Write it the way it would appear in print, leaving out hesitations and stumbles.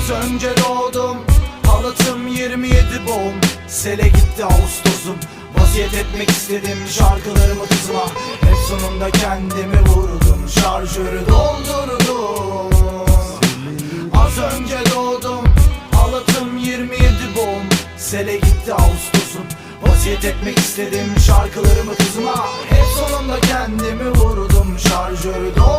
Az önce doğdum, halatım 27 boğum. Sele gitti Ağustos'um, vasiyet etmek istedim şarkılarımı kızıma. Hep sonunda kendimi vurdum, şarjörü doldurdum. Az önce doğdum, halatım 27 boğum. Sele gitti Ağustos'um, vasiyet etmek istedim şarkılarımı kızıma. Hep sonunda kendimi vurdum, şarjörü doldurdum.